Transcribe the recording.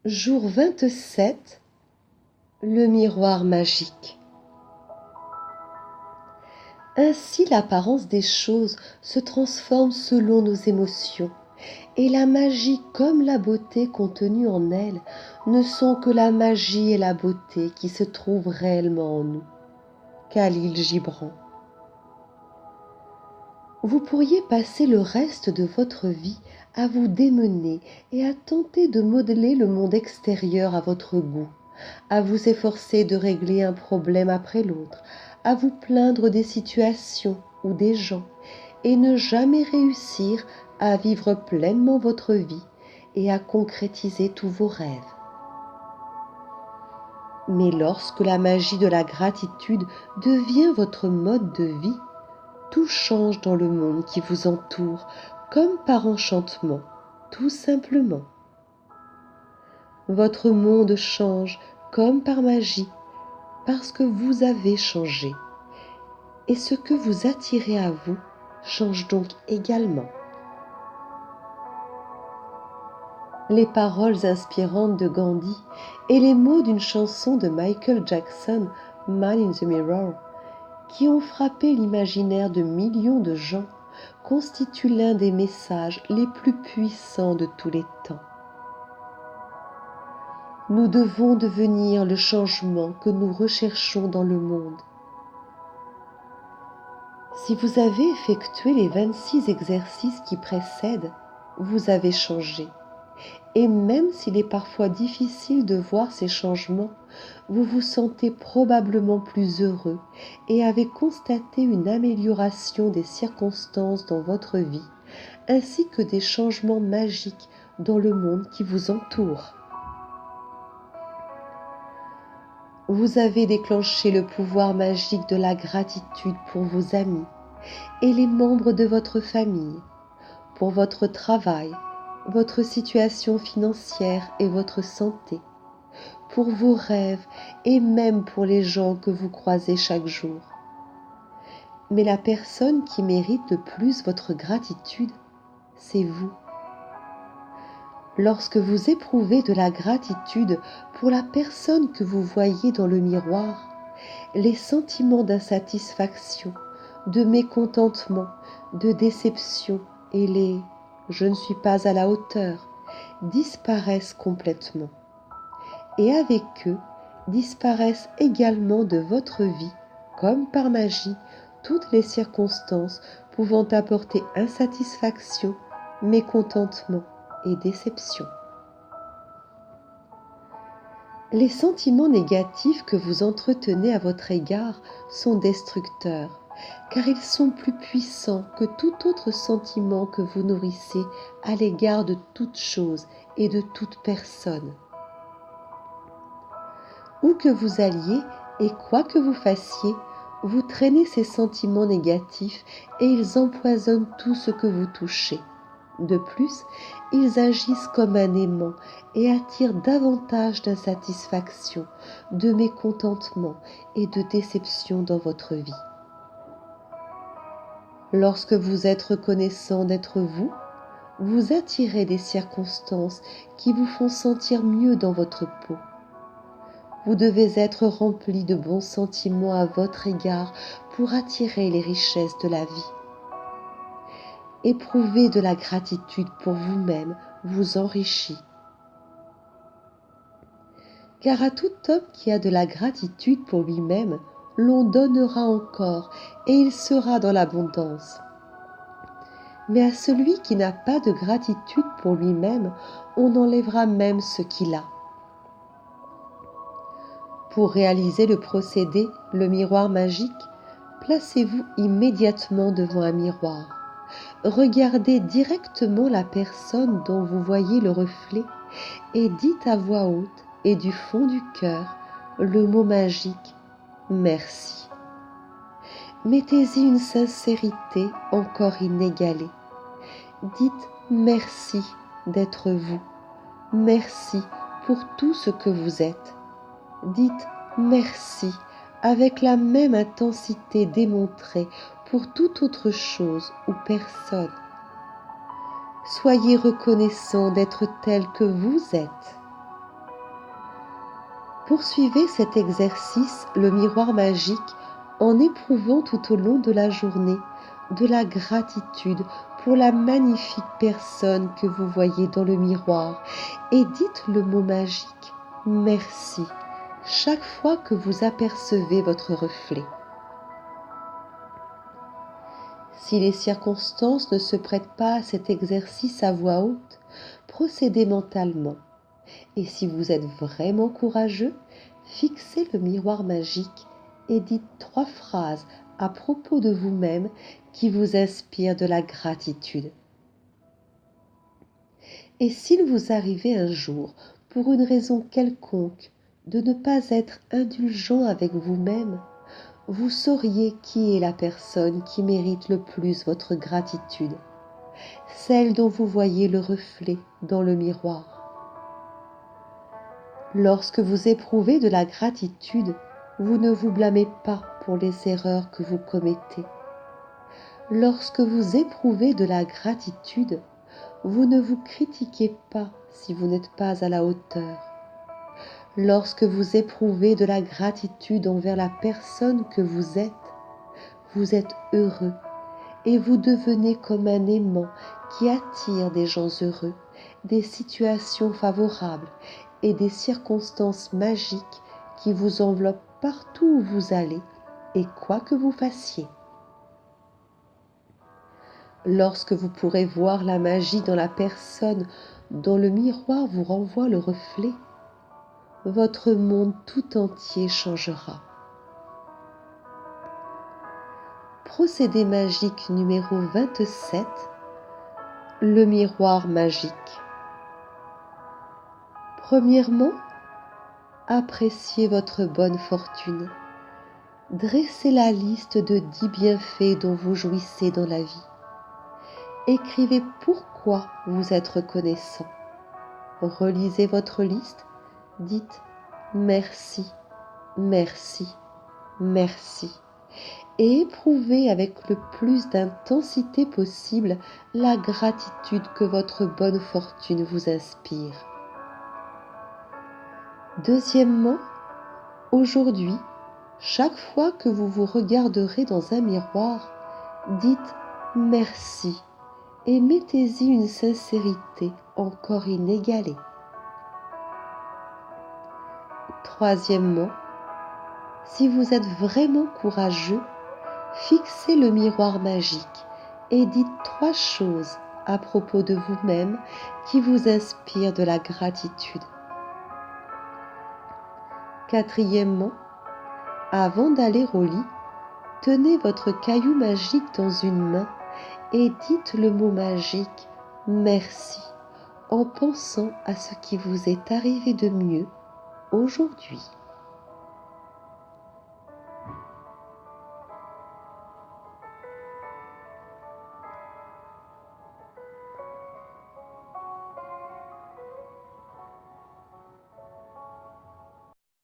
Jour 27, le miroir magique. Ainsi l'apparence des choses se transforme selon nos émotions, et la magie comme la beauté contenue en elle ne sont que la magie et la beauté qui se trouvent réellement en nous. Khalil Gibran. Vous pourriez passer le reste de votre vie à vous démener et à tenter de modeler le monde extérieur à votre goût, à vous efforcer de régler un problème après l'autre, à vous plaindre des situations ou des gens, et ne jamais réussir à vivre pleinement votre vie et à concrétiser tous vos rêves. Mais lorsque la magie de la gratitude devient votre mode de vie, tout change dans le monde qui vous entoure, comme par enchantement, tout simplement. Votre monde change comme par magie, parce que vous avez changé. Et ce que vous attirez à vous change donc également. Les paroles inspirantes de Gandhi et les mots d'une chanson de Michael Jackson, Man in the Mirror, qui ont frappé l'imaginaire de millions de gens, constituent l'un des messages les plus puissants de tous les temps. Nous devons devenir le changement que nous recherchons dans le monde. Si vous avez effectué les 26 exercices qui précèdent, vous avez changé. Et même s'il est parfois difficile de voir ces changements, vous vous sentez probablement plus heureux et avez constaté une amélioration des circonstances dans votre vie, ainsi que des changements magiques dans le monde qui vous entoure. Vous avez déclenché le pouvoir magique de la gratitude pour vos amis et les membres de votre famille, pour votre travail, votre situation financière et votre santé, pour vos rêves et même pour les gens que vous croisez chaque jour. Mais la personne qui mérite le plus votre gratitude, c'est vous. Lorsque vous éprouvez de la gratitude pour la personne que vous voyez dans le miroir, les sentiments d'insatisfaction, de mécontentement, de déception et les « je ne suis pas à la hauteur » disparaissent complètement. Et avec eux disparaissent également de votre vie, comme par magie, toutes les circonstances pouvant apporter insatisfaction, mécontentement et déception. Les sentiments négatifs que vous entretenez à votre égard sont destructeurs, car ils sont plus puissants que tout autre sentiment que vous nourrissez à l'égard de toute chose et de toute personne. Où que vous alliez et quoi que vous fassiez, vous traînez ces sentiments négatifs et ils empoisonnent tout ce que vous touchez. De plus, ils agissent comme un aimant et attirent davantage d'insatisfaction, de mécontentement et de déception dans votre vie. Lorsque vous êtes reconnaissant d'être vous, vous attirez des circonstances qui vous font sentir mieux dans votre peau. Vous devez être rempli de bons sentiments à votre égard pour attirer les richesses de la vie. Éprouver de la gratitude pour vous-même vous enrichit. Car à tout homme qui a de la gratitude pour lui-même, l'on donnera encore et il sera dans l'abondance. Mais à celui qui n'a pas de gratitude pour lui-même, on enlèvera même ce qu'il a. Pour réaliser le procédé, le miroir magique, placez-vous immédiatement devant un miroir. Regardez directement la personne dont vous voyez le reflet et dites à voix haute et du fond du cœur le mot magique « Merci ». Mettez-y une sincérité encore inégalée. Dites « Merci d'être vous ». Merci pour tout ce que vous êtes. Dites merci avec la même intensité démontrée pour toute autre chose ou personne. Soyez reconnaissant d'être tel que vous êtes. Poursuivez cet exercice, le miroir magique, en éprouvant tout au long de la journée de la gratitude pour la magnifique personne que vous voyez dans le miroir et dites le mot magique « merci » chaque fois que vous apercevez votre reflet. Si les circonstances ne se prêtent pas à cet exercice à voix haute, procédez mentalement. Et si vous êtes vraiment courageux, fixez le miroir magique et dites 3 phrases à propos de vous-même qui vous inspirent de la gratitude. Et s'il vous arrivait un jour, pour une raison quelconque, de ne pas être indulgent avec vous-même, vous sauriez qui est la personne qui mérite le plus votre gratitude, celle dont vous voyez le reflet dans le miroir. Lorsque vous éprouvez de la gratitude, vous ne vous blâmez pas pour les erreurs que vous commettez. Lorsque vous éprouvez de la gratitude, vous ne vous critiquez pas si vous n'êtes pas à la hauteur. Lorsque vous éprouvez de la gratitude envers la personne que vous êtes heureux et vous devenez comme un aimant qui attire des gens heureux, des situations favorables et des circonstances magiques qui vous enveloppent partout où vous allez et quoi que vous fassiez. Lorsque vous pourrez voir la magie dans la personne dont le miroir vous renvoie le reflet, votre monde tout entier changera. Procédé magique numéro 27, le miroir magique. Premièrement, appréciez votre bonne fortune. Dressez la liste de 10 bienfaits dont vous jouissez dans la vie. Écrivez pourquoi vous êtes reconnaissant. Relisez votre liste, dites merci, merci, merci et éprouvez avec le plus d'intensité possible la gratitude que votre bonne fortune vous inspire. Deuxièmement, aujourd'hui, chaque fois que vous vous regarderez dans un miroir, dites merci et mettez-y une sincérité encore inégalée. Troisièmement, si vous êtes vraiment courageux, fixez le miroir magique et dites 3 choses à propos de vous-même qui vous inspirent de la gratitude. Quatrièmement, avant d'aller au lit, tenez votre caillou magique dans une main et dites le mot magique « merci » en pensant à ce qui vous est arrivé de mieux aujourd'hui.